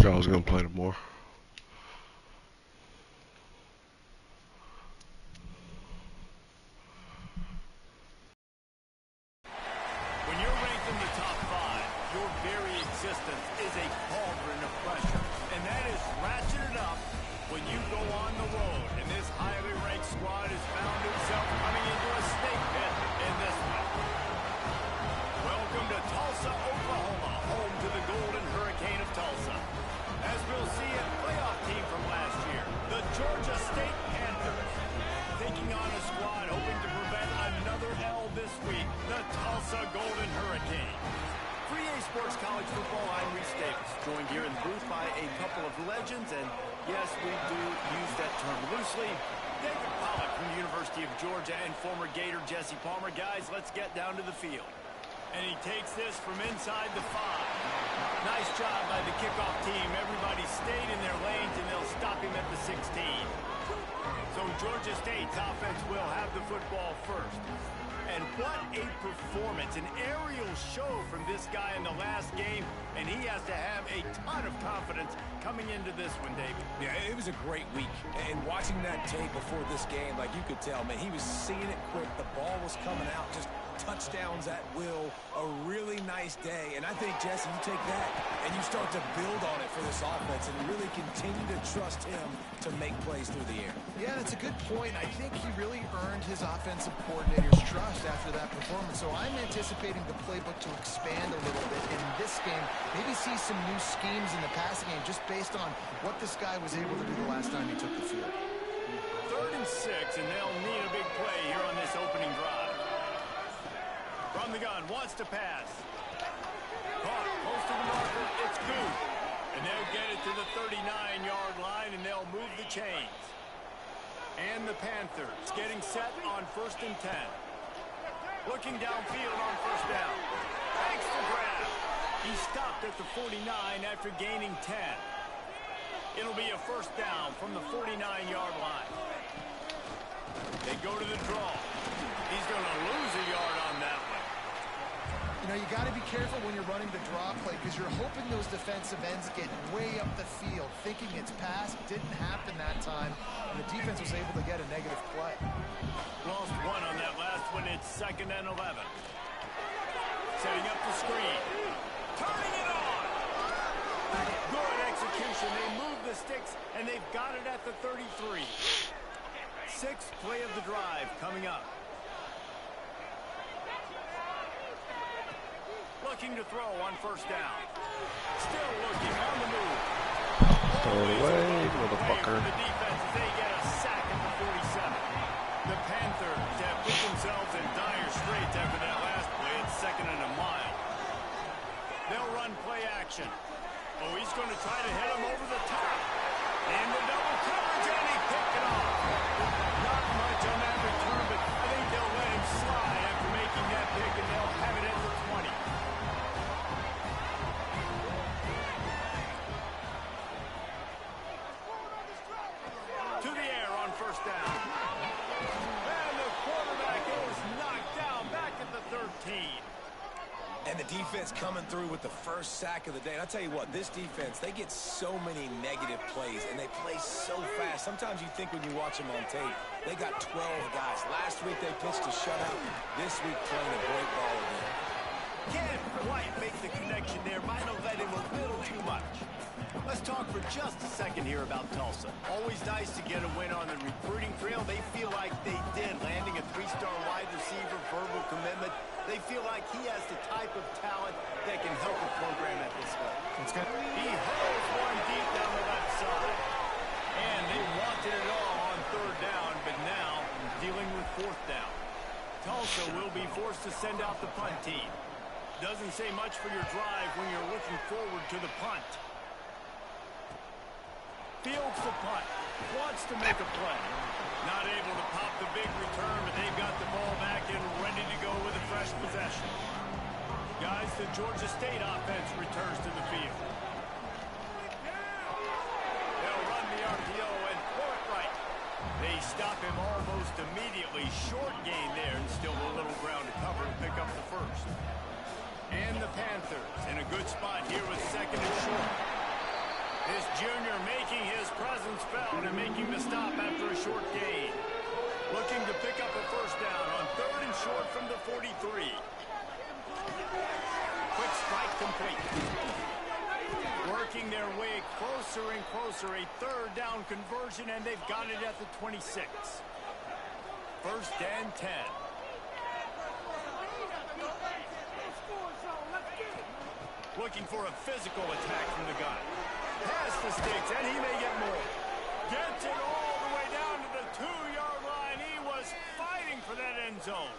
I was gonna play them more. When you're ranked in the top 5, your very existence is a cauldron of pressure. And that is ratcheted up when you go on the road. And this highly ranked squad has found itself coming into a snake pit in this one. Welcome to Tulsa, Oklahoma, home to the Golden Hurricane of Tulsa. As we'll see, a playoff team from last year, the Georgia State Panthers, taking on a squad hoping to prevent another L this week, the Tulsa Golden Hurricane. 3A Sports College Football, I'm Reese Davis, joined here in the booth by a couple of legends, and yes, we do use that term loosely. David Pollack from the University of Georgia and former Gator Jesse Palmer. Guys, let's get down to the field. And he takes this from inside the 5. Nice job by the kickoff team. Everybody stayed in their lanes, and they'll stop him at the 16. So Georgia State's offense will have the football first. And what a performance, an aerial show from this guy in the last game, and he has to have a ton of confidence coming into this one, David. Yeah, it was a great week, and watching that tape before this game, like you could tell, man, he was seeing it quick. The ball was coming out, just touchdowns at will, a really nice day. And I think, Jesse, you take that and you start to build on it for this offense and really continue to trust him to make plays through the air. Yeah, that's a good point. I think he really earned his offensive coordinator's trust after that performance. So I'm anticipating the playbook to expand a little bit in this game. Maybe see some new schemes in the passing game just based on what this guy was able to do the last time he took the field. 3rd and 6, and they'll need a big play here on this opening drive. From the gun, wants to pass. Caught, close to the marker, it's good. And they'll get it to the 39-yard line, and they'll move the chains. And the Panthers getting set on 1st and 10. Looking downfield on 1st down. Thanks for grab. He stopped at the 49 after gaining 10. It'll be a 1st down from the 49-yard line. They go to the draw. He's going to lose a yard on that one. You know, you got to be careful when you're running the draw play because you're hoping those defensive ends get way up the field, thinking it's pass. Didn't happen that time, and the defense was able to get a negative play. Lost 1 on that last one. It's 2nd and 11. Setting up the screen. Turning it on. Good execution. They move the sticks, and they've got it at the 33. 6th play of the drive coming up. Looking to throw on 1st down. Still looking on the move. Throw it away, motherfucker. The defense, they get a sack at the 47. The Panthers have put themselves in dire straits after that last play. It's 2nd and a mile. They'll run play action. Oh, he's going to try to hit him over the top. And the double coverage, and he picked it off. Not much on that return, but I think they'll let him slide after making that pick, and they'll have it at the 20. To the air on 1st down. And the quarterback is knocked down back at the 13. And the defense coming through with the 1st sack of the day. And I'll tell you what, this defense, they get so many negative plays, and they play so fast. Sometimes you think when you watch them on tape, they got 12 guys. Last week they pitched a shutout. This week playing a great ball again. Can't quite make the connection there. Might have let him a little too much. Let's talk for just a second here about Tulsa. Always nice to get a win on the recruiting trail. They feel like they did, landing a 3-star wide receiver, verbal commitment. They feel like he has the type of talent that can help a program at this level. He hurls one deep down the left side. And they wanted it all on 3rd down, but now dealing with 4th down. Tulsa will be forced to send out the punt team. Doesn't say much for your drive when you're looking forward to the punt. Fields the punt. Wants to make a play. Not able to pop the big return, but they've got the ball back and ready to go with a fresh possession. Guys, the Georgia State offense returns to the field. They'll run the RPO and throw it right. They stop him almost immediately. Short gain there, and still a little ground to cover to pick up the 1st. And the Panthers in a good spot here with 2nd and short. This junior making his presence felt and making the stop after a short gain. Looking to pick up a first down on 3rd and short from the 43. Quick strike complete. Working their way closer and closer. A 3rd down conversion, and they've got it at the 26. 1st and 10. Looking for a physical attack from the gun. Past the sticks, and he may get more. Gets it all the way down to the 2-yard line. He was fighting for that end zone.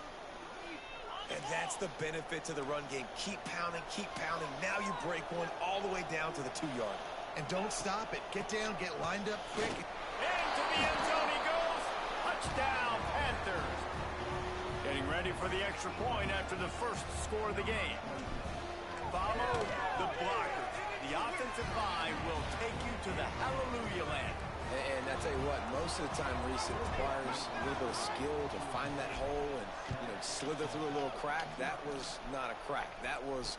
And that's the benefit to the run game. Keep pounding, keep pounding. Now you break one all the way down to the 2-yard. And don't stop it. Get down, get lined up quick. Into the end zone he goes. Touchdown, Panthers. Getting ready for the extra point after the first score of the game. Follow the blockers. The offensive line will take you to the hallelujah land. And I tell you what, most of the time, Reese, it requires a little bit of skill to find that hole and, slither through a little crack. That was not a crack. That was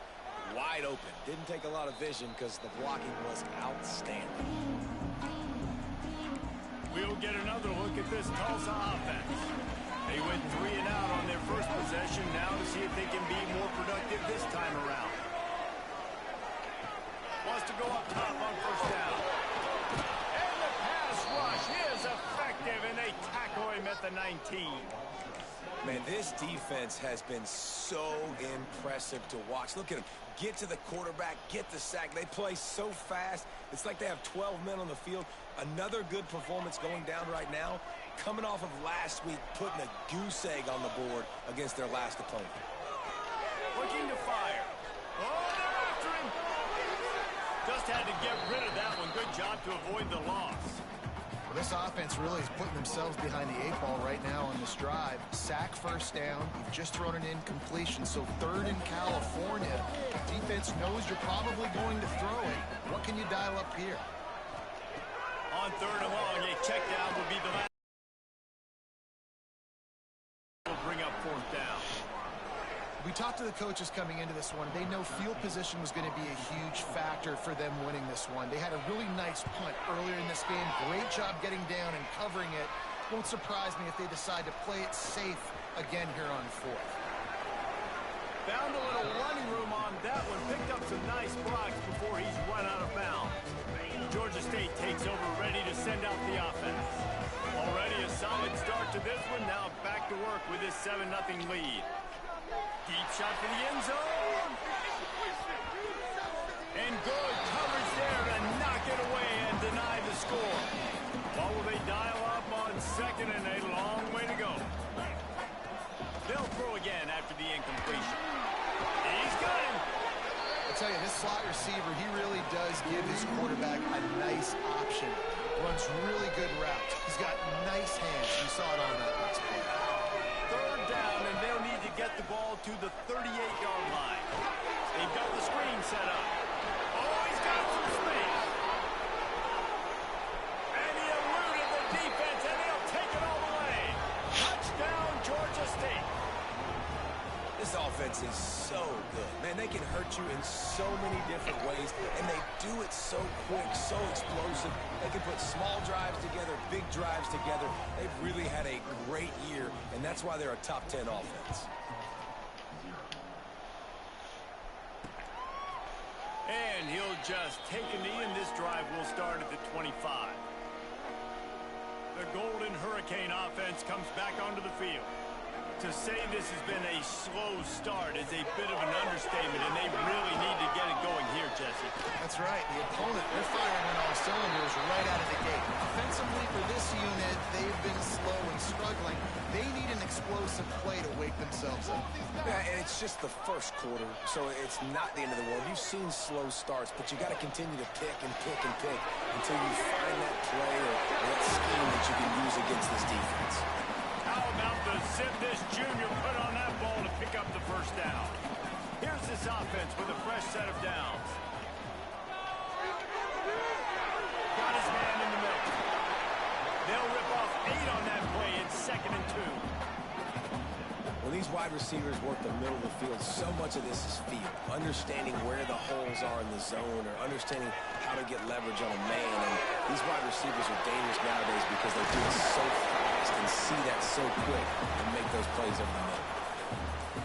wide open. Didn't take a lot of vision because the blocking was outstanding. We'll get another look at this Tulsa offense. They went 3 and out on their first possession. Now to see if they can be more productive this time around. Wants to go up top on first down. And the pass rush is effective, and they tackle him at the 19. Man, this defense has been so impressive to watch. Look at them. Get to the quarterback, get the sack. They play so fast. It's like they have 12 men on the field. Another good performance going down right now. Coming off of last week, putting a goose egg on the board against their last opponent. Looking to fire. Oh, they're after him. Just had to get rid of that one. Good job to avoid the loss. Well, this offense really is putting themselves behind the 8 ball right now on this drive. Sack, first down. You've just thrown an incompletion, so 3rd in California. Defense knows you're probably going to throw it. What can you dial up here? On 3rd and long, a check down will be the last. Will bring up 4th down. We talked to the coaches coming into this one. They know field position was going to be a huge factor for them winning this one. They had a really nice punt earlier in this game. Great job getting down and covering it. Won't surprise me if they decide to play it safe again here on 4th. Found a little running room on that one. Picked up some nice blocks before he's run out of bounds. Georgia State takes over, ready to send out the offense. Already a solid start to this one. Now back to work with this 7-0 lead. Deep shot for the end zone. And good coverage there to knock it away and deny the score. What will they dial up on 2nd and a long way to go? They'll throw again after the incompletion. He's got him. I'll tell you, this slot receiver, he really does give his quarterback a nice option. Runs really good routes. He's got nice hands. You saw it on that last play. 3rd down, and they'll need to get the ball to the 38-yard line. They've got the screen set up. Oh, he's got some space. And he eluded the defense, and they'll take it all the way. Touchdown, Georgia State. This offense is so good. Man, they can hurt you in so many different ways, and they do it so quick, so explosive. They can put small drives together, big drives together. They've really had a great year, and that's why they're a top 10 offense. And he'll just take a knee, and this drive will start at the 25. The Golden Hurricane offense comes back onto the field. To say this has been a slow start is a bit of an understatement, and they really need to get it going here, Jesse. That's right. The opponent, they're firing on all cylinders right out of the gate. Offensively for this unit, they've been slow and struggling. They need an explosive play to wake themselves up. Yeah, and it's just the first quarter, so it's not the end of the world. You've seen slow starts, but you got to continue to pick and pick and pick until you find that play or that scheme that you can use against this defense. How about the zip this junior put on that ball to pick up the first down? Here's this offense with a fresh set of downs. Got his man in the middle. They'll rip off 8 on that play. It's 2nd and 2. When these wide receivers work the middle of the field, so much of this is feel. Understanding where the holes are in the zone or understanding how to get leverage on a man. And these wide receivers are dangerous nowadays because they do it so fast and see that so quick and make those plays over the middle.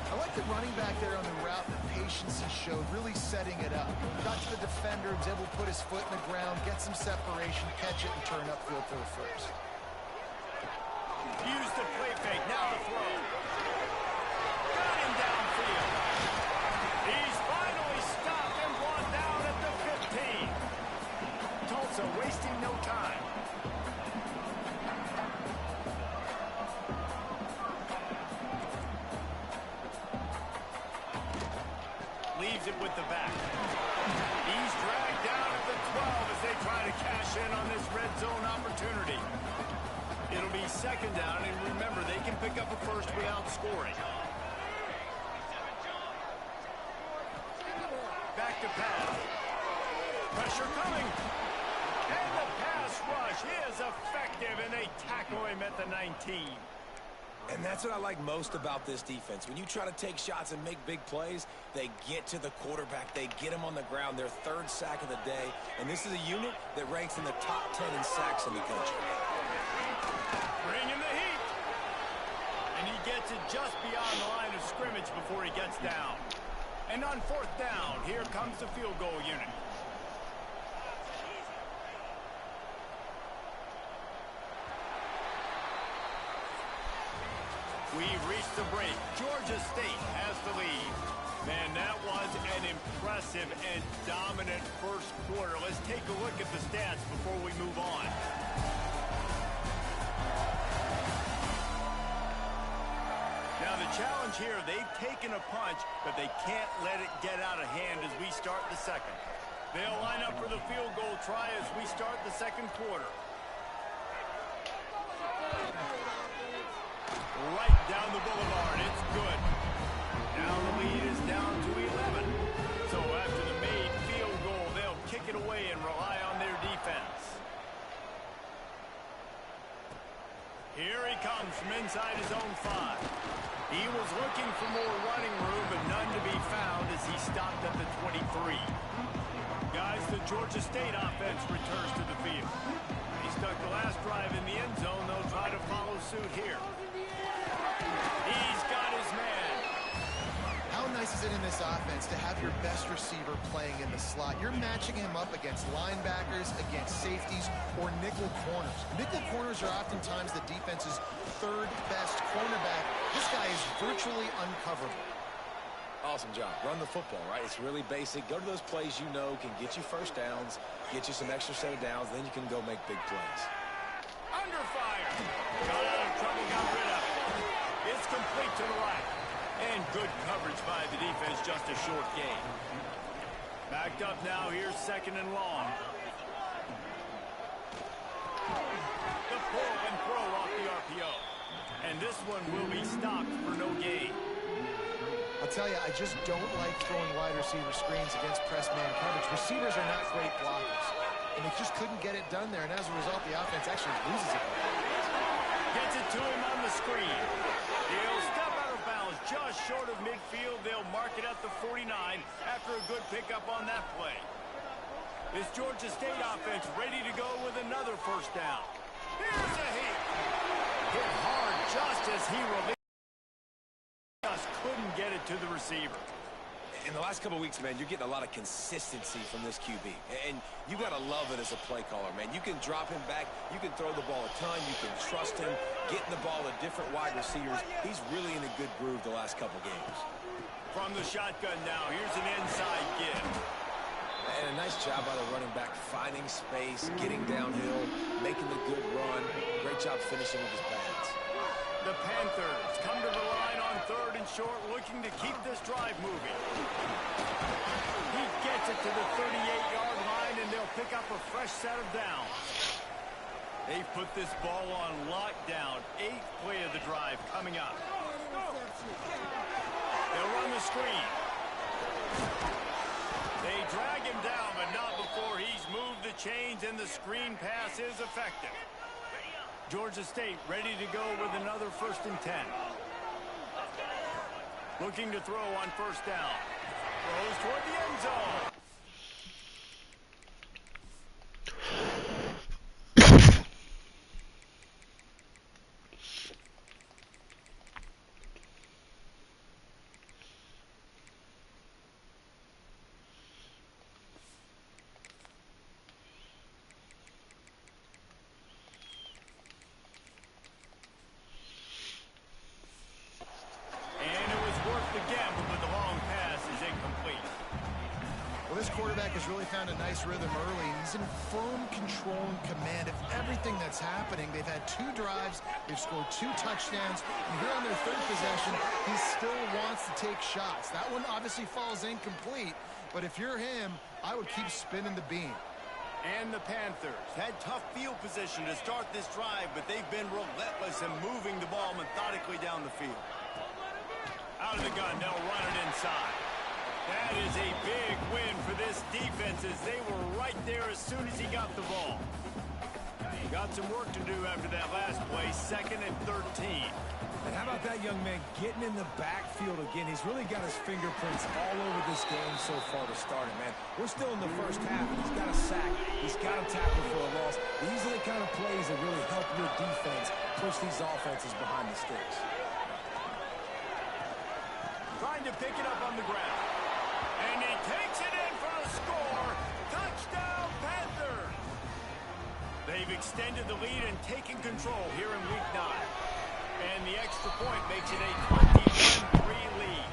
I like the running back there on the route, the patience he showed, really setting it up. Got to the defender, was able to put his foot in the ground, get some separation, catch it, and turn upfield for the first. Use the play fake, now the throw. Got him downfield. He's finally stopped and brought down at the 15. Tulsa wasting no time. Leaves it with the back. He's dragged down at the 12 as they try to cash in on this red zone opportunity. It'll be second down, and remember, they can pick up a first without scoring. Back to pass. Pressure coming. And the pass rush is effective, and they tackle him at the 19. And that's what I like most about this defense. When you try to take shots and make big plays, they get to the quarterback. They get him on the ground, their third sack of the day. And this is a unit that ranks in the top 10 in sacks in the country. Bring in the heat. And he gets it just beyond the line of scrimmage before he gets down. And on fourth down, here comes the field goal unit. We've reached the break. Georgia State has the lead. Man, that was an impressive and dominant first quarter. Let's take a look at the stats before we move on. Now the challenge here, they've taken a punch, but they can't let it get out of hand as we start the second. They'll line up for the field goal try as we start the second quarter. Right down the boulevard. It's good. Now the lead is down to 11. So after the made field goal, they'll kick it away and rely on their defense. Here he comes from inside his own 5. He was looking for more running room, but none to be found as he stopped at the 23. Guys, the Georgia State offense returns to the field. He stuck the last drive in the end zone. They'll try to follow suit here. He's got his man. How nice is it in this offense to have your best receiver playing in the slot? You're matching him up against linebackers, against safeties, or nickel corners. Nickel corners are oftentimes the defense's third best cornerback. This guy is virtually uncoverable. Awesome job. Run the football, right? It's really basic. Go to those plays you know can get you first downs, get you some extra set of downs, then you can go make big plays. Under fire. Got out of trouble, got rid of it. It's complete to the right. And good coverage by the defense, just a short gain. Backed up now, here's second and long. The pull and throw off the RPO. And this one will be stopped for no gain. I'll tell you, I just don't like throwing wide receiver screens against press man coverage. Receivers are not great blockers. And they just couldn't get it done there. And as a result, the offense actually loses it. Gets it to him on the screen. He'll step out of bounds just short of midfield. They'll mark it at the 49 after a good pickup on that play. This Georgia State offense ready to go with another first down. Here's a hit. Hit hard just as he released. Just couldn't get it to the receiver. In the last couple of weeks, man, you're getting a lot of consistency from this QB. And you got to love it as a play caller, man. You can drop him back. You can throw the ball a ton. You can trust him, getting the ball to different wide receivers. He's really in a good groove the last couple games. From the shotgun now, here's an inside give. And a nice job by the running back, finding space, getting downhill, making the good run. Great job finishing with his pads. The Panthers come to the line on third and short, looking to keep this drive moving. He gets it to the 38-yard line, and they'll pick up a fresh set of downs. They've put this ball on lockdown. 8th play of the drive coming up. They'll run the screen. They drag him down, but not before he's moved the chains, and the screen pass is effective. Georgia State ready to go with another 1st and 10. Looking to throw on first down. Throws toward the end zone. Well, this quarterback has really found a nice rhythm early. He's in firm control and command of everything that's happening. They've had 2 drives. They've scored 2 touchdowns. And here on their 3rd possession, he still wants to take shots. That one obviously falls incomplete. But if you're him, I would keep spinning the beam. And the Panthers had tough field position to start this drive, but they've been relentless in moving the ball methodically down the field. Out of the gun, they'll run it inside. That is a big win for this defense as they were right there as soon as he got the ball. Got some work to do after that last play, 2nd and 13. And how about that young man getting in the backfield again? He's really got his fingerprints all over this game so far to start it, man. We're still in the first half, and he's got a sack. He's got a tackle for a loss. These are the kind of plays that really help your defense push these offenses behind the sticks. Trying to pick it up on the ground. And he takes it in for a score. Touchdown, Panthers! They've extended the lead and taken control here in Week 9. And the extra point makes it a 21-3 lead.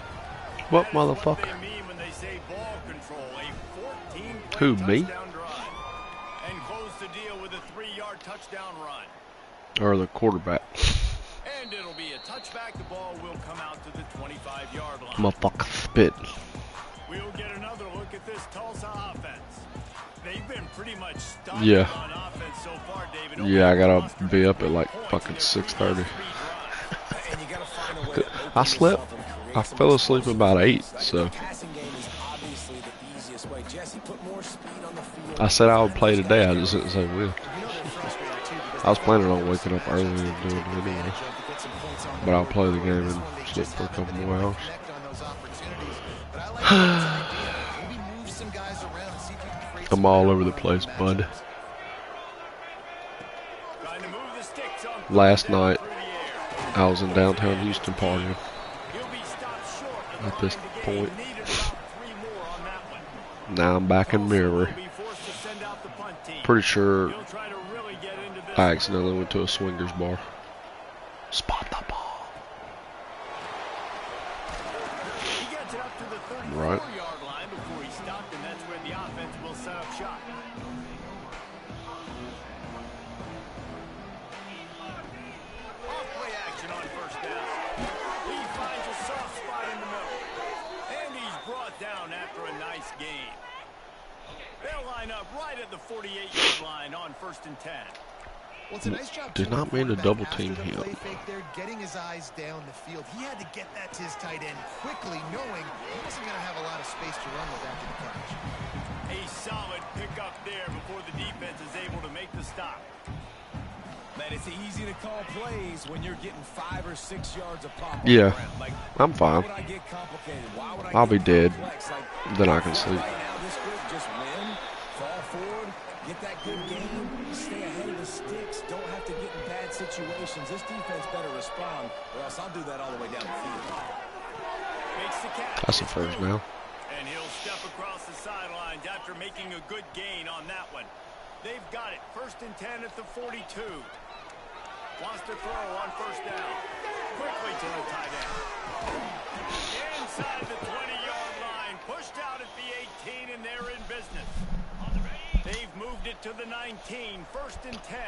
What motherfucker? What they mean when they say ball control. A 14-play Who, me? touchdown drive. And close the deal with a 3-yard touchdown run. Or the quarterback? And it'll be a touchback. The ball will come out to the 25-yard line. Motherfucker spit. We'll get another look at this Tulsa offense. They've been pretty much stuck on offense so far, David. Yeah, I gotta be up at like fucking 6:30. I slept. I fell asleep about 8, so. I said I would play today, I just didn't say when. I was planning on waking up early and doing it anyway. But I'll play the game and sleep for a couple more hours. I'm all over the place, bud. Last night, I was in downtown Houston partying. At this point, now I'm back in Mirror. Pretty sure I accidentally went to a swingers bar. Spot the ball. Right. Right at the 48-yard line on 1st and 10. Well, it's a nice job. Did not mean to double team him. Getting his eyes down the field. He had to get that to his tight end quickly, knowing he wasn't going to have a lot of space to run with after the catch. A solid pickup there before the defense is able to make the stop. Man, it's easy to call plays when you're getting 5 or 6 yards of pop. Yeah, like, I'm fine. I'll be dead. Then I can sleep. Just win, fall forward, get that good game, stay ahead of the sticks, don't have to get in bad situations. This defense better respond, or else I'll do that all the way down the field. Makes the catch. That's the first now. And he'll step across the sidelines after making a good gain on that one. They've got it. 1st and 10 at the 42. Wants to throw on 1st down. Quickly to the tight end. Inside the 20-yard line. Pushed out at the 18, and they're in business. They've moved it to the 19. 1st and 10.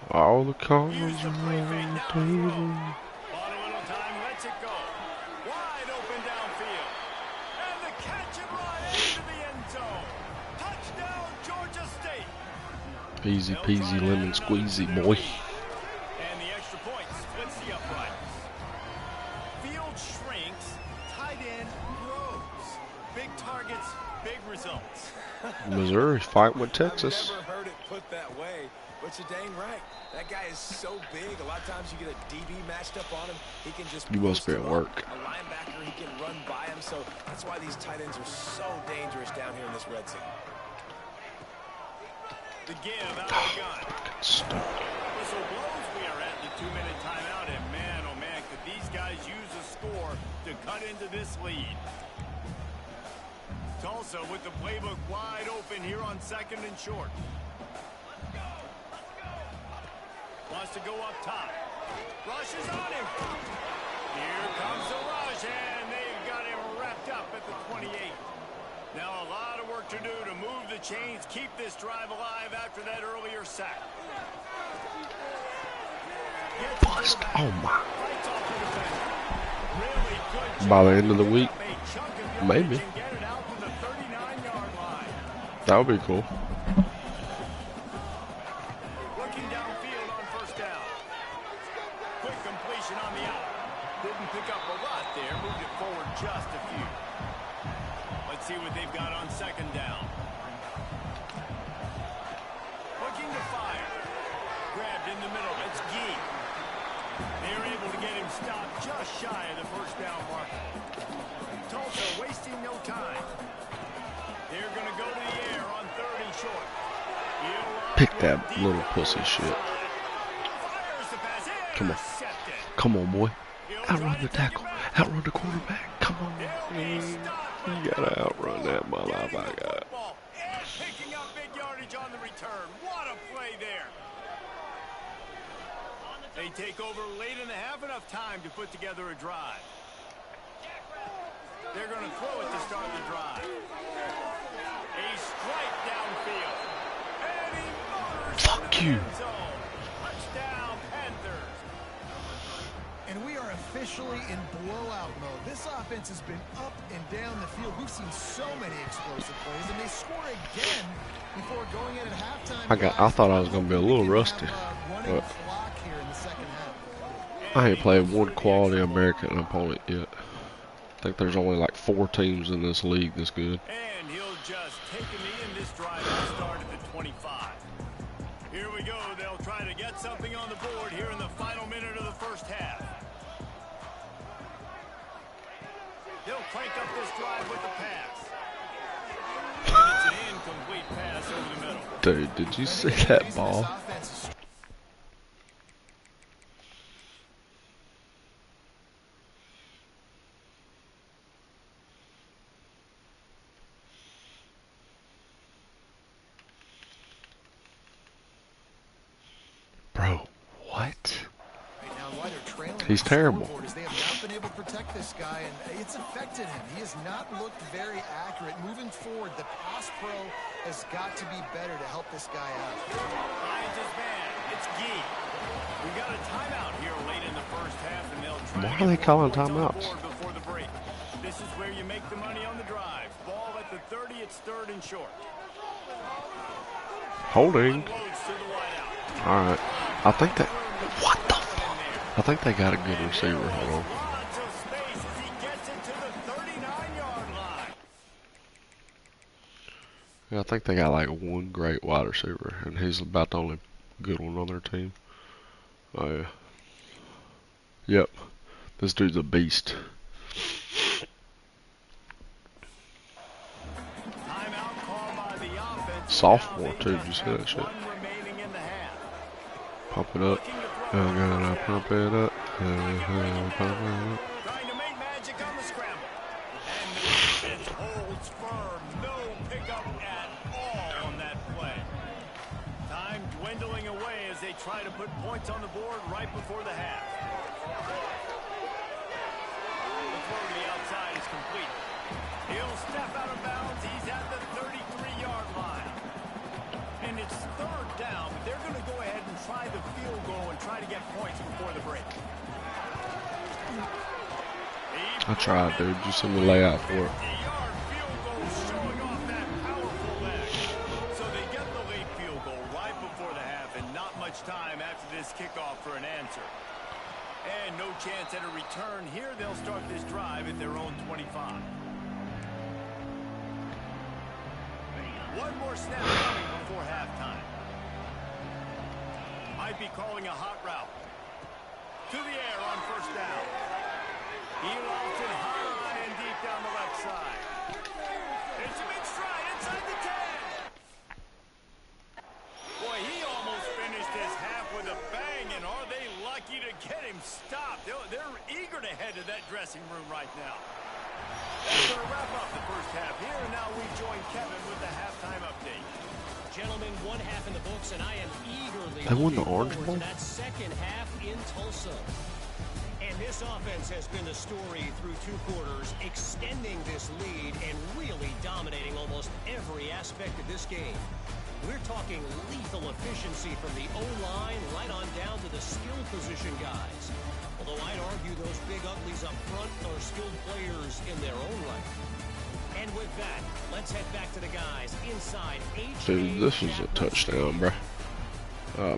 All the cards Use the are play on fake the now. table. Bought a little time. Lets it go. Wide open downfield. And the catch and run into the end zone. Touchdown, Georgia State. Easy peasy lemon squeezy, boy. And the extra point splits the uprights. Field shrinks, tight end grows. Big targets, big results. Missouri fighting with Texas. I've never heard it put that way, but you're dang right. That guy is so big. A lot of times you get a DB matched up on him. He can just You must be at work. A linebacker, he can run by him. So that's why these tight ends are so dangerous down here in this red zone. The give out of the gun. Stupid. Whistle blows. We are at the 2-minute timeout, and man, oh man, could these guys use a score to cut into this lead. Tulsa with the playbook wide open here on 2nd and short. Wants to go up top. Rush is on him. Here comes the rush, and they've got him wrapped up at the 28. chains, keep this drive alive after that earlier sack. Bust. Oh my. By the end of the week, maybe. That would be cool. Looking downfield on first down. Quick completion on the out. Didn't pick up a lot there. Moved it forward just a few. Let's see what they've got on second down. Looking to fire. Grabbed in the middle. It's Gee. They're able to get him stopped just shy of the first down marker. Tulsa wasting no time. They're going to go to the air on third and short. Pick that little pussy shit. Come on. Come on, boy. Outrun the tackle. Outrun the quarterback. Come on. You gotta outrun that motherfucker. And picking up big yardage on the return. What a play there. They take over late in the half, enough time to put together a drive. They're going to throw it to start the drive. A strike downfield. And he motors Fuck you. Touchdown, Panthers. And we are officially in blowout mode. This offense has been up and down the field. We've seen so many explosive plays, and they score again before going in at halftime. I thought I was gonna be a little rusty, but I ain't played one quality American opponent yet. I think there's only like 4 teams in this league that's good. And he'll just take a knee in this drive and start at the 25. Here we go. They'll try to get something on the board here in the final minute of the first half. They'll crank up this drive with the pass. And it's an incomplete pass over the middle. Dude, did you see that ball? Bro, what? He's terrible. They have not been able to protect this guy, and it's affected him. He has not looked very accurate. Moving forward, the pass pro has got to be better to help this guy out. Finds his man. It's Gee. We got a timeout here late in the first half, and they'll try. Why are they calling timeouts? Before the break. This is where you make the money on the drive. Ball at the 30. It's third and short. Holding. All right. I think that. What the fuck? I think they got a good receiver. Hold on. Yeah, I think they got like one great wide receiver, and he's about the only good one on their team. Oh yeah. Yep. This dude's a beast. Sophomore too. Did you see that shit? Pump it up. I'm gonna pump it up. Pump it up. Trying to make magic on the scramble. And the defense holds firm. No pickup at all on that play. Time dwindling away as they try to put points on the board right before the half. The throw to the outside is complete. He'll step out of bounds. He's at the 33-yard line. And it's third down, but they're going to go ahead and try the field goal and try to get points before the break. I tried, dude. You see me lay out for it. So they get the late field goal right before the half, and not much time after this kickoff for an answer. And no chance at a return here. They'll start this drive at their own 25. One more snap coming before halftime. Might be calling a hot route. To the air on first down. He lofts it high and deep down the left side. It's a big stride inside the 10. Boy, he almost finished his half with a bang, and are they lucky to get him stopped? They're eager to head to that dressing room right now. That's going to wrap up the first half here, and now we join Kevin with the halftime update. Gentlemen, one half in the books, and I am eagerly They won the Orange Bowl? that second half in Tulsa. And this offense has been the story through 2 quarters, extending this lead and really dominating almost every aspect of this game. We're talking lethal efficiency from the O-line right on down to the skill position guys. Although I'd argue those big uglies up front are skilled players in their own right. And with that, let's head back to the guys inside. Dude, this was a touchdown, bro.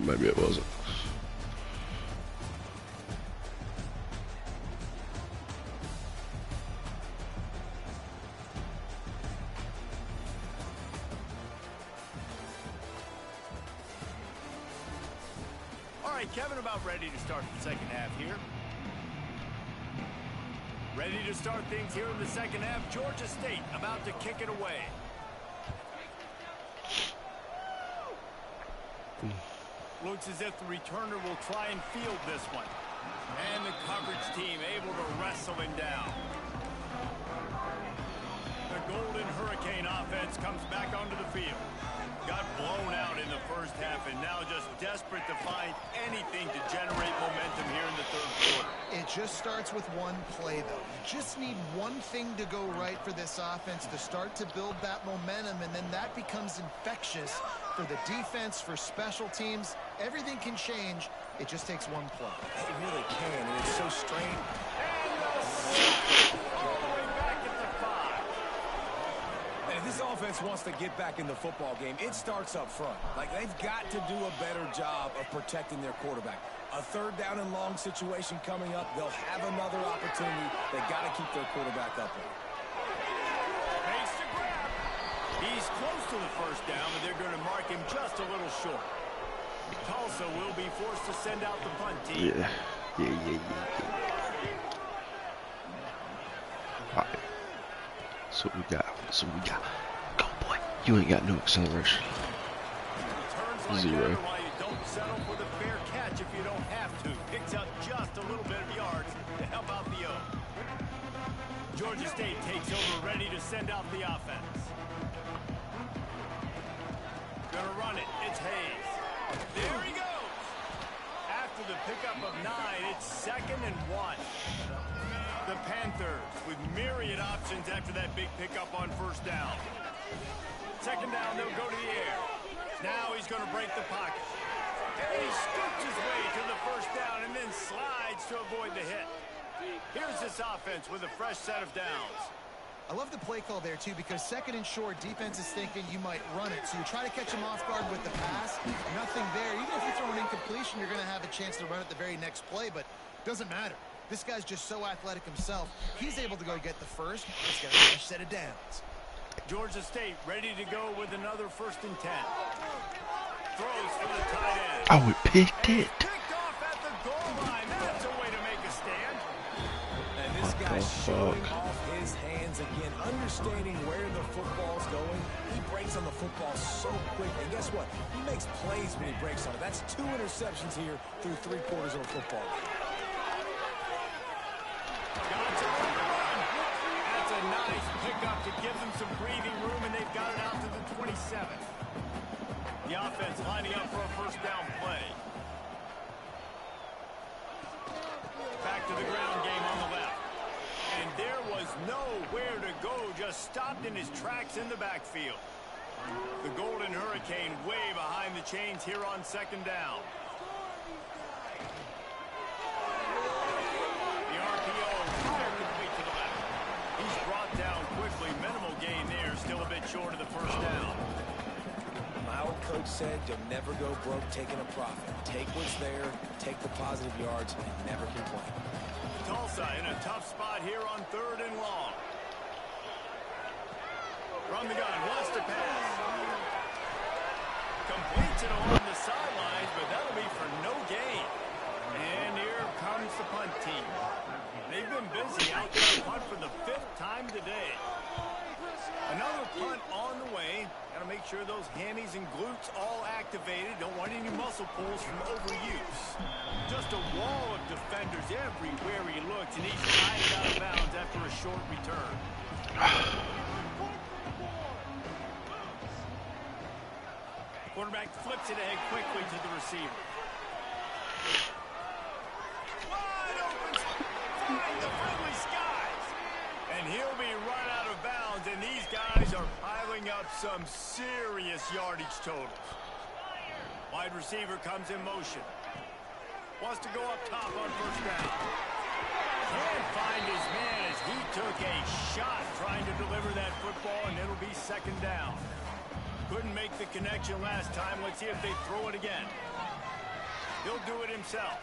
Maybe it wasn't. Kevin about ready to start the second half here. Ready to start things here in the second half. Georgia State about to kick it away. Looks as if the returner will try and field this one. And the coverage team able to wrestle him down. The Golden Hurricane offense comes back onto the field. Got blown out in the first half and now just desperate to find anything to generate momentum here in the third quarter. It just starts with one play, though. You just need one thing to go right for this offense to start to build that momentum, and then that becomes infectious for the defense, for special teams. Everything can change. It just takes one play. It really can, and it's so strange. This offense wants to get back in the football game. It starts up front. Like, they've got to do a better job of protecting their quarterback. A third down and long situation coming up. They'll have another opportunity. They got to keep their quarterback up there. Makes the grab. He's close to the first down, but they're going to mark him just a little short. Tulsa will be forced to send out the punt team. Yeah. All right. So we got. Go, boy. You ain't got no acceleration. Zero. Why you don't settle for the fair catch if you don't have to. Picks up just a little bit of yards to help out the O. Georgia State takes over, ready to send out the offense. Gonna run it. It's Hayes. There he goes. After the pickup of 9, it's 2nd and 1. The Panthers with myriad options after that big pickup on first down. Second down, they'll go to the air. Now he's going to break the pocket. And he scoops his way to the first down and then slides to avoid the hit. Here's this offense with a fresh set of downs. I love the play call there, too, because 2nd and short, defense is thinking you might run it. So you try to catch him off guard with the pass. Nothing there. Even if you throw an incompletion, you're going to have a chance to run it the very next play, but it doesn't matter. This guy's just so athletic himself. He's able to go get the first. He's got a fresh set of downs. Georgia State ready to go with another 1st and 10. Throws for the tight end. Oh, we picked it. Picked off at the goal line. That's a way to make a stand. And this guy's showing off his hands again, understanding where the football's going. He breaks on the football so quick. And guess what? He makes plays when he breaks on it. That's 2 interceptions here through 3 quarters of a football game. That's a nice pickup to give them some breathing room, and they've got it out to the 27. The offense lining up for a first down play. Back to the ground game on the left. And there was nowhere to go, just stopped in his tracks in the backfield. The Golden Hurricane way behind the chains here on 2nd down. Short of the first down. My old coach said you'll never go broke taking a profit. Take what's there, take the positive yards, and never complain. Tulsa in a tough spot here on 3rd and long. From the gun, wants to pass. Completes it along the sidelines, but that'll be for no gain. And here comes the punt team. They've been busy out there punt for the 5th time today. Another punt on the way. Got to make sure those hammies and glutes all activated. Don't want any muscle pulls from overuse. Just a wall of defenders everywhere he looks, and he's guided out of bounds after a short return. Quarterback flips it ahead quickly to the receiver. Wide open. friendly skies. And he'll be run out of bounds, and these guys are piling up some serious yardage totals. Wide receiver comes in motion. Wants to go up top on first down. Can't find his man as he took a shot trying to deliver that football, and it'll be second down. Couldn't make the connection last time. Let's see if they throw it again. He'll do it himself.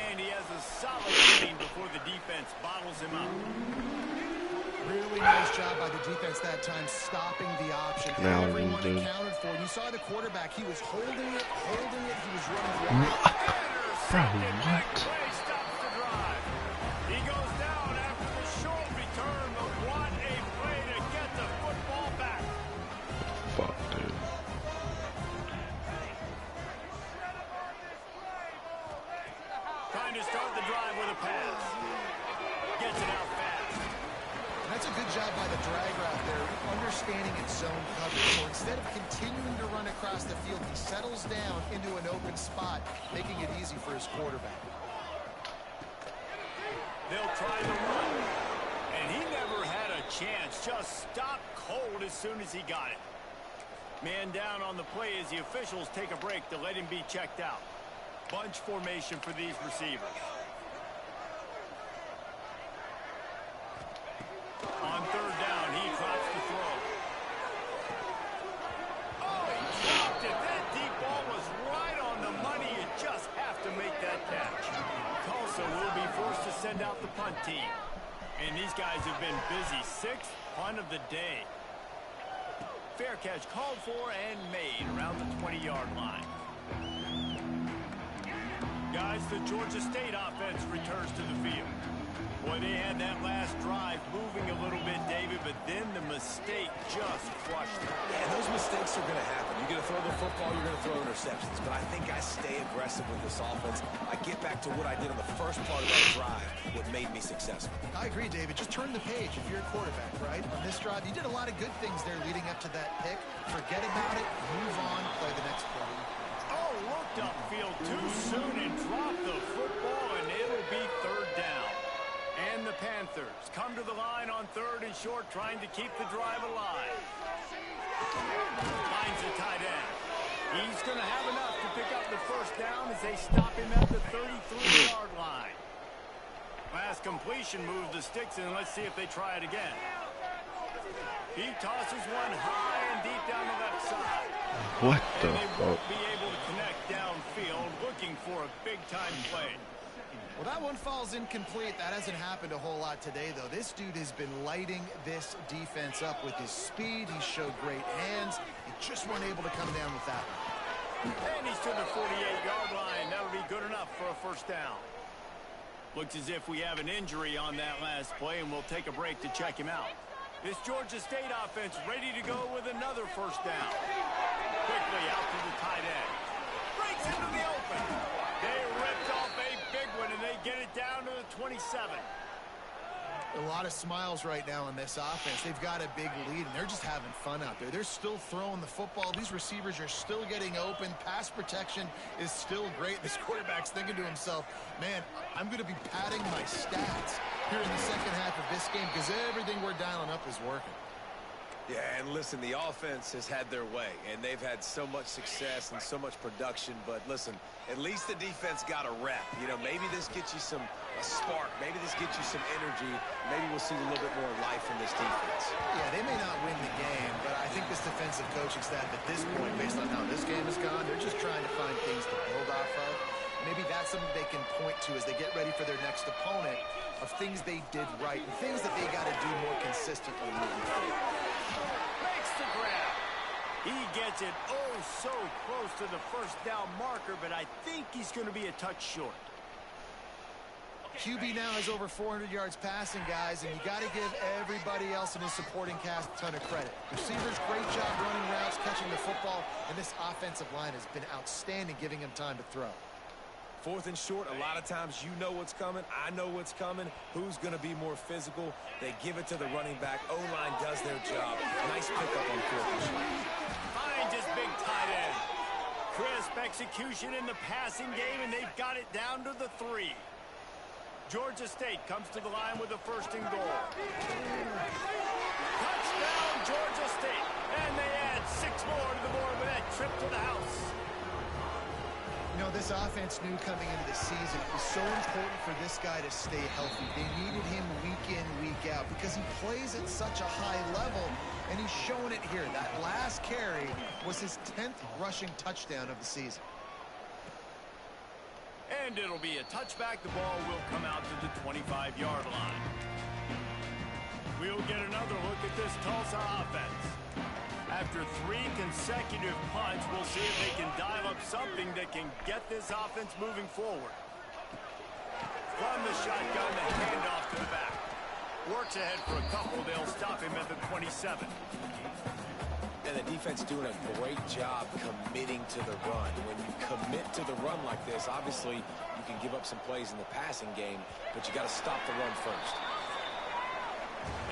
And he has a solid gain before the defense bottles him up. Really nice job by the defense that time, stopping the option. Now everyone dude. accounted for. You saw the quarterback. He was holding it. He was running for it. Bro, what? Play stops the drive. He goes down after the short return, but what a play to get the football back. Fuck, dude. Trying to start the drive with a pass. Gets it out fast. That's a good job by the drag route there, understanding its zone coverage. So instead of continuing to run across the field, he settles down into an open spot, making it easy for his quarterback. They'll try the run. And he never had a chance. Just stopped cold as soon as he got it. Man down on the play as the officials take a break to let him be checked out. Bunch formation for these receivers. On third down, he drops the throw. Oh, he dropped it. That deep ball was right on the money. You just have to make that catch. Tulsa will be forced to send out the punt team. And these guys have been busy. Sixth punt of the day. Fair catch called for and made around the 20-yard line. Guys, the Georgia State offense returns to the field. Boy, they had that last drive moving a little bit, David, but then the mistake just crushed them. Yeah, those mistakes are going to happen. You're going to throw the football, you're going to throw interceptions. But I think I stay aggressive with this offense. I get back to what I did on the first part of that drive, what made me successful. I agree, David. Just turn the page if you're a quarterback, right? On this drive, you did a lot of good things there leading up to that pick. Forget about it, move on, play the next play. Oh, looked upfield too soon and dropped the football, and it'll be third down. And the Panthers come to the line on third and short, trying to keep the drive alive. Finds the tight end. He's going to have enough to pick up the first down as they stop him at the 33-yard line. Last completion moved the sticks, and let's see if they try it again. He tosses one high and deep down the left side. What the and they fuck? won't be able to connect downfield, looking for a big-time play. Well, that one falls incomplete. That hasn't happened a whole lot today, though. This dude has been lighting this defense up with his speed. He showed great hands. He just weren't able to come down with that one. And he's to the 48-yard line. That'll be good enough for a first down. Looks as if we have an injury on that last play, and we'll take a break to check him out. This Georgia State offense ready to go with another first down. Quickly out to the tight end. Breaks into the open. They ripped off a big one, and they get it down to the 27. A lot of smiles right now on this offense. They've got a big lead, and they're just having fun out there. They're still throwing the football. These receivers are still getting open. Pass protection is still great. This quarterback's thinking to himself, man, I'm going to be padding my stats here in the second half of this game because everything we're dialing up is working. Yeah, and listen, the offense has had their way, and they've had so much success and so much production. But listen, at least the defense got a rep. You know, maybe this gets you a spark. Maybe this gets you some energy. Maybe we'll see a little bit more life in this defense. Yeah, they may not win the game, but I think this defensive coaching staff at this point, based on how this game has gone, they're just trying to find things to build off of. Maybe that's something they can point to as they get ready for their next opponent of things they did right and things that they got to do more consistently moving forward. Makes the grab. He gets it oh so close to the first down marker, but I think he's going to be a touch short. QB now has over 400 yards passing, guys, and you got to give everybody else in his supporting cast a ton of credit. Receivers, great job running routes, catching the football, and this offensive line has been outstanding, giving him time to throw. Fourth and short, a lot of times you know what's coming. I know what's coming. Who's going to be more physical? They give it to the running back. O-line does their job. Nice pickup on fourth and short. Finds his big tight end. Crisp execution in the passing game, and they've got it down to the 3. Georgia State comes to the line with a first and goal. Touchdown, Georgia State. And they add 6 more to the board with that trip to the house. You know, this offense knew coming into the season it was so important for this guy to stay healthy. They needed him week in, week out because he plays at such a high level, and he's showing it here. That last carry was his 10th rushing touchdown of the season. And it'll be a touchback. The ball will come out to the 25-yard line. We'll get another look at this Tulsa offense. After 3 consecutive punts, we'll see if they can dial up something that can get this offense moving forward. From the shotgun, the handoff to the back. Works ahead for a couple. They'll stop him at the 27. And the defense doing a great job committing to the run. When you commit to the run like this, obviously you can give up some plays in the passing game, but you got to stop the run first.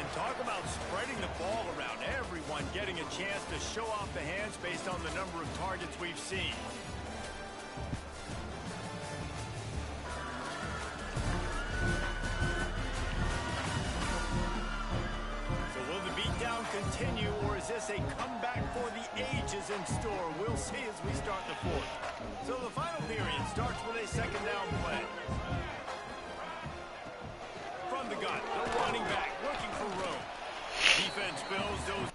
And talk about spreading the ball around. Everyone getting a chance to show off the hands based on the number of targets we've seen. So will the beatdown continue, or is this a comeback for the ages in store? We'll see as we start the 4th. So the final period starts with a second down play. From the gun, the running back looking for room. Defense fills those.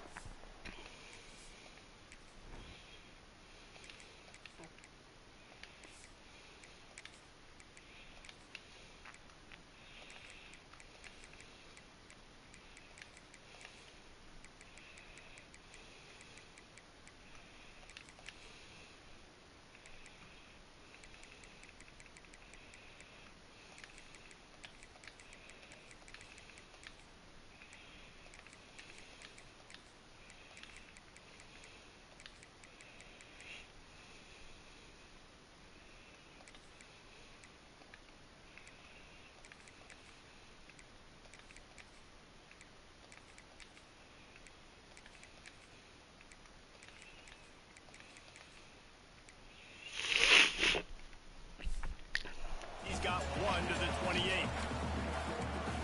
Got 1 to the 28.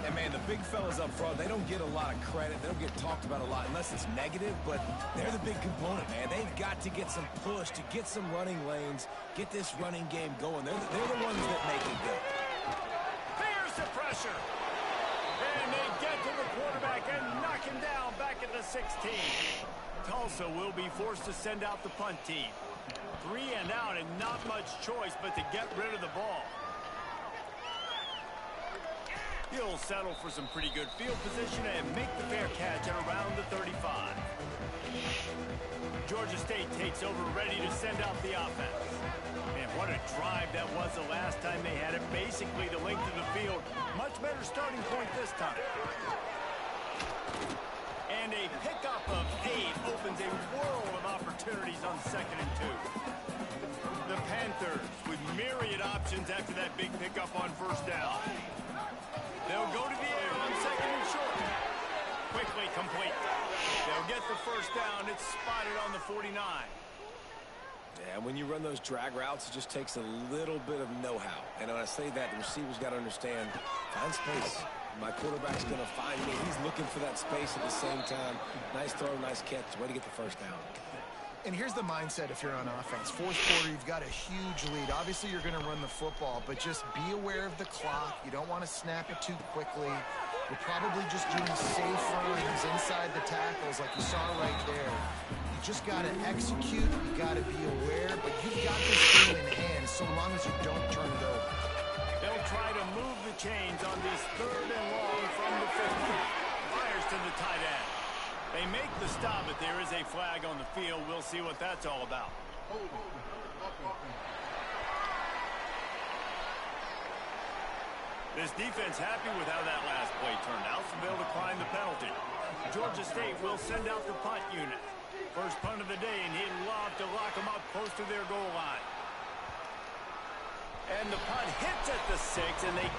And man, the big fellas up front, they don't get a lot of credit. They don't get talked about a lot unless it's negative, but they're the big component, man. They've got to get some push, to get some running lanes, get this running game going. They're the ones that make it go. There's the pressure. And they get to the quarterback and knock him down back at the 16. Tulsa will be forced to send out the punt team. 3 and out and not much choice but to get rid of the ball. He'll settle for some pretty good field position and make the fair catch at around the 35. Georgia State takes over, ready to send out the offense. Man, what a drive that was the last time they had it. Basically the length of the field. Much better starting point this time. And a pickup of 8 opens a world of opportunities on 2nd and 2. The Panthers with myriad options after that big pickup on 1st down. They'll go to the air on 2nd and short. Quickly complete. They'll get the 1st down. It's spotted on the 49. Yeah, when you run those drag routes, it just takes a little bit of know-how. And when I say that, the receiver's got to understand, find space. My quarterback's going to find me. He's looking for that space at the same time. Nice throw, nice catch. Way to get the 1st down. And here's the mindset if you're on offense. 4th quarter, you've got a huge lead. Obviously, you're going to run the football, but just be aware of the clock. You don't want to snap it too quickly. You're probably just doing safe runs inside the tackles like you saw right there. You just got to execute. You got to be aware, but you've got this game in hand so long as you don't turn it over. They'll try to move the chains on this 3rd and long from the 50. Fires to the tight end. They make the stop, but there is a flag on the field. We'll see what that's all about. This defense happy with how that last play turned out, so they'll decline the penalty. Georgia State will send out the punt unit. First punt of the day, and he'd love to lock them up close to their goal line. And the punt hits at the 6, and they...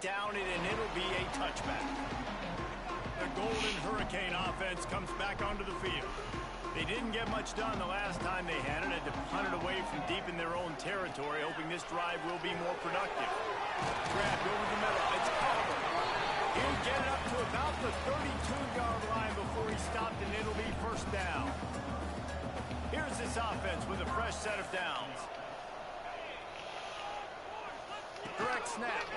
down it, and it'll be a touchback. The Golden Hurricane offense comes back onto the field. They didn't get much done the last time they had it. Had to punt it away from deep in their own territory, hoping this drive will be more productive. Grabbed over the middle. It's Oliver. He'll get it up to about the 32-yard line before he stopped, and it'll be first down. Here's this offense with a fresh set of downs. Direct snap.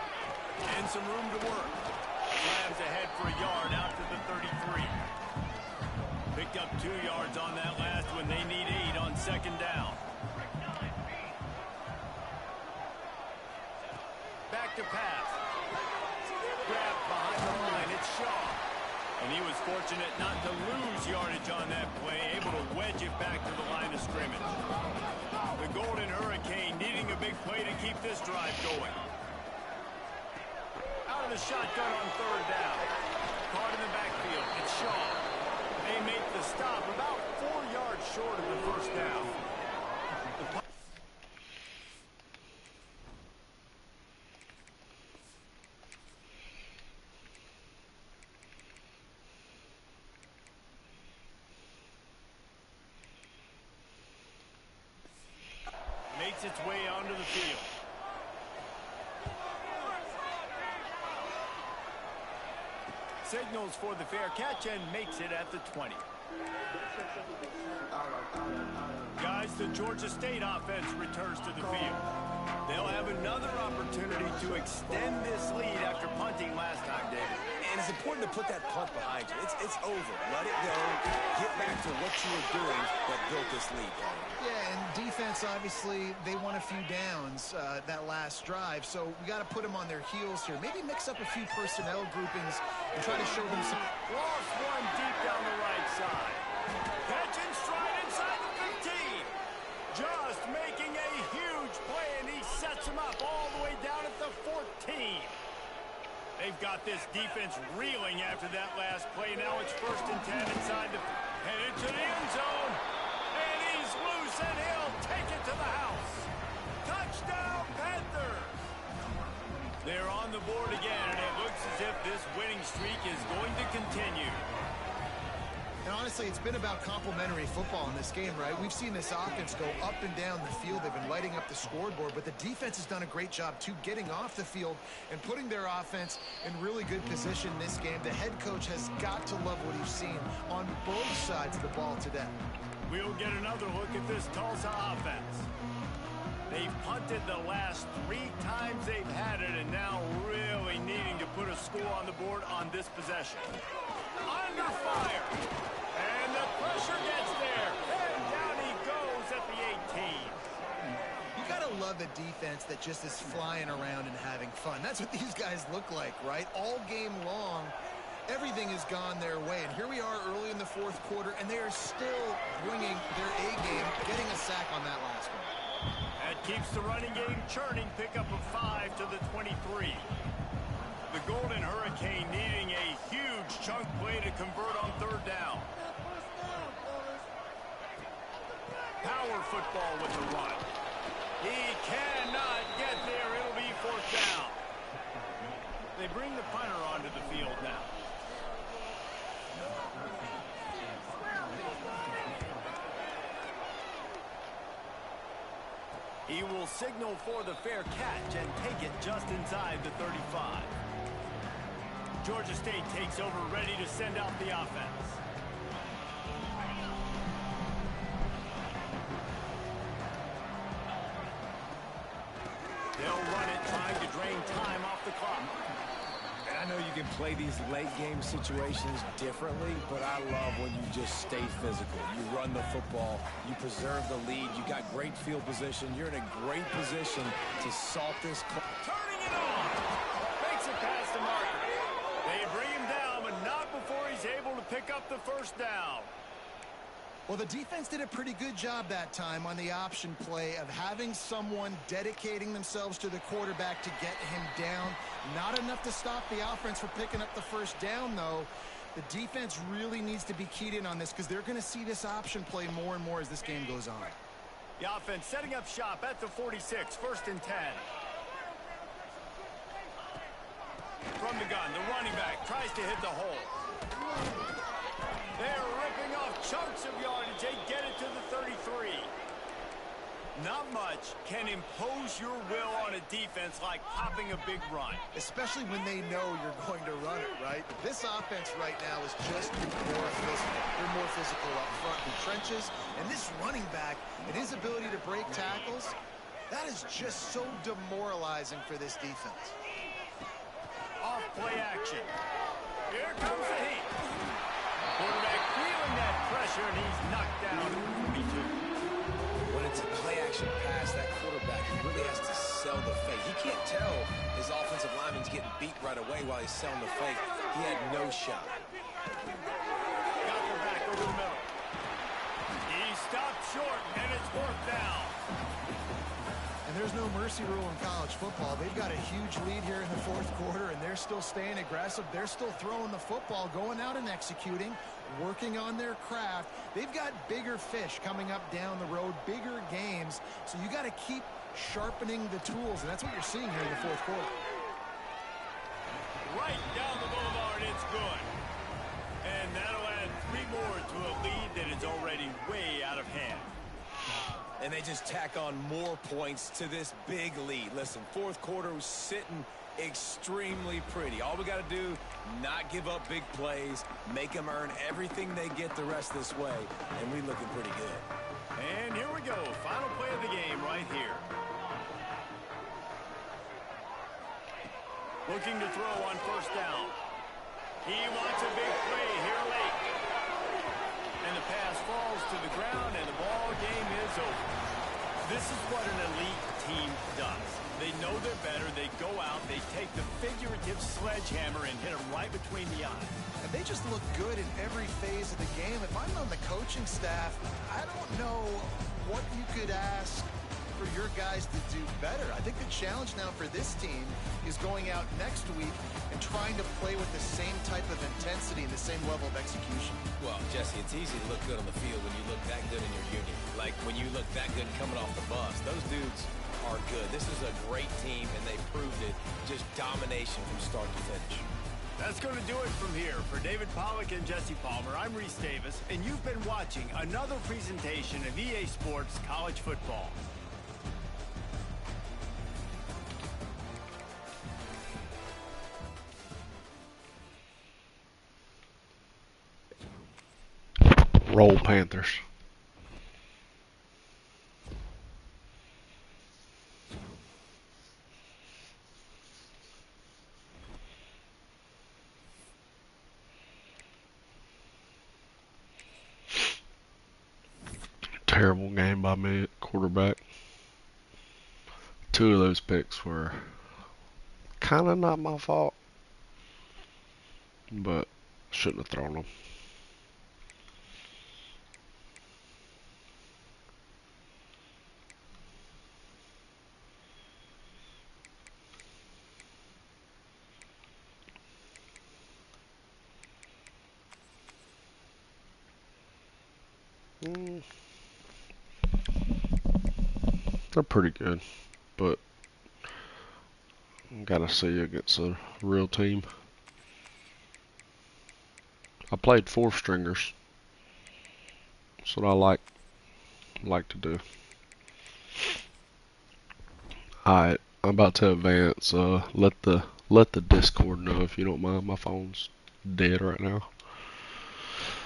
And some room to work. Slams ahead for a yard out to the 33. Picked up 2 yards on that last one. They need 8 on second down. Back to pass. Grabbed behind the line. It's Shaw. And he was fortunate not to lose yardage on that play, able to wedge it back to the line of scrimmage. The Golden Hurricane needing a big play to keep this drive going. Out of the shotgun on third down. Caught in the backfield. It's Shaw. They make the stop about 4 yards short of the first down. Makes its way onto the field. Signals for the fair catch and makes it at the 20. Guys, the Georgia State offense returns to the field. They'll have another opportunity to extend this lead after punting last time, David. And it's important to put that punt behind you. It's over. Let it go. Get back to what you were doing that built this lead, Paul. Yeah, and defense, obviously, they won a few downs that last drive, so we got to put them on their heels here. Maybe mix up a few personnel groupings and try to show them some... Lost one deep down the right side. Catch and stride inside the 15. Just making a huge play, and he sets him up all the way down at the 14. They've got this defense reeling after that last play. Now it's 1st and 10 inside the... Headed to the end zone. And he's loose, and he'll take it to the house. Touchdown, Panthers! They're on the board again, and it looks as if this winning streak is going to continue. And honestly, it's been about complementary football in this game, right? We've seen this offense go up and down the field. They've been lighting up the scoreboard, but the defense has done a great job, too, getting off the field and putting their offense in really good position in this game. The head coach has got to love what he's seen on both sides of the ball today. We'll get another look at this Tulsa offense. They've punted the last 3 times they've had it, and now really needing to put a score on the board on this possession. Under fire. And the pressure gets there. And down he goes at the 18. You gotta love a defense that just is flying around and having fun. That's what these guys look like, right? All game long, everything has gone their way. And here we are early in the 4th quarter, and they are still bringing their A game, getting a sack on that last one. That keeps the running game churning. Pickup of 5 to the 23. The Golden Hurricane needing a huge chunk play to convert on 3rd down. Power football with the run. He cannot get there. It'll be 4th down. They bring the punter onto the field now. He will signal for the fair catch and take it just inside the 35. Georgia State takes over, ready to send out the offense. They'll run it, trying to drain time off the clock. And I know you can play these late game situations differently, but I love when you just stay physical. You run the football, you preserve the lead, you got great field position, you're in a great position to salt this. Turning it on! Makes it past the marker. They bring him down, but not before he's able to pick up the 1st down. Well, the defense did a pretty good job that time on the option play of having someone dedicating themselves to the quarterback to get him down. Not enough to stop the offense from picking up the 1st down, though. The defense really needs to be keyed in on this because they're going to see this option play more and more as this game goes on. The offense setting up shop at the 46, 1st and 10. From the gun, the running back tries to hit the hole. They're ripping off chunks of yardage. They get it to the 33. Not much can impose your will on a defense like popping a big run. Especially when they know you're going to run it, right? This offense right now is just more physical. They're more physical up front in the trenches. And this running back and his ability to break tackles, that is just so demoralizing for this defense. Off play action. Here comes the heat. Quarterback feeling that pressure, and he's knocked down at the 42. When it's a play-action pass, that quarterback, he really has to sell the fake. He can't tell his offensive lineman's getting beat right away while he's selling the fake. He had no shot. Got the back over the middle. He stopped short, and it's fourth down. And there's no mercy rule in college football. They've got a huge lead here in the fourth quarter, and they're still staying aggressive. They're still throwing the football, going out and executing, working on their craft. They've got bigger fish coming up down the road, bigger games. So you got to keep sharpening the tools, and that's what you're seeing here in the fourth quarter. Right down the boulevard, it's good. And that'll add 3 more to a lead that is already way out of hand. And they just tack on more points to this big lead. Listen, fourth quarter was sitting extremely pretty. All we got to do, not give up big plays, make them earn everything they get the rest this way, and we looking pretty good. And here we go. Final play of the game right here. Looking to throw on first down. He wants a big play here late. And the pass falls to the ground, and the ball game is over. This is what an elite team does. They know they're better. They go out. They take the figurative sledgehammer and hit them right between the eyes. And they just look good in every phase of the game. If I'm on the coaching staff, I don't know what you could ask for your guys to do better. I think the challenge now for this team is going out next week and trying to play with the same type of intensity and the same level of execution. Well, Jesse, it's easy to look good on the field when you look that good in your union. Like when you look that good coming off the bus. Those dudes are good. This is a great team, and they proved it. Just domination from start to finish. That's going to do it from here. For David Pollack and Jesse Palmer, I'm Reese Davis, and you've been watching another presentation of EA Sports College Football. Roll Panthers. Terrible game by me at quarterback. 2 of those picks were kind of not my fault, but shouldn't have thrown them. They're pretty good, but gotta see against a real team. I played 4 stringers. That's what I like to do. Alright, I'm about to advance. Let the Discord know if you don't mind. My phone's dead right now.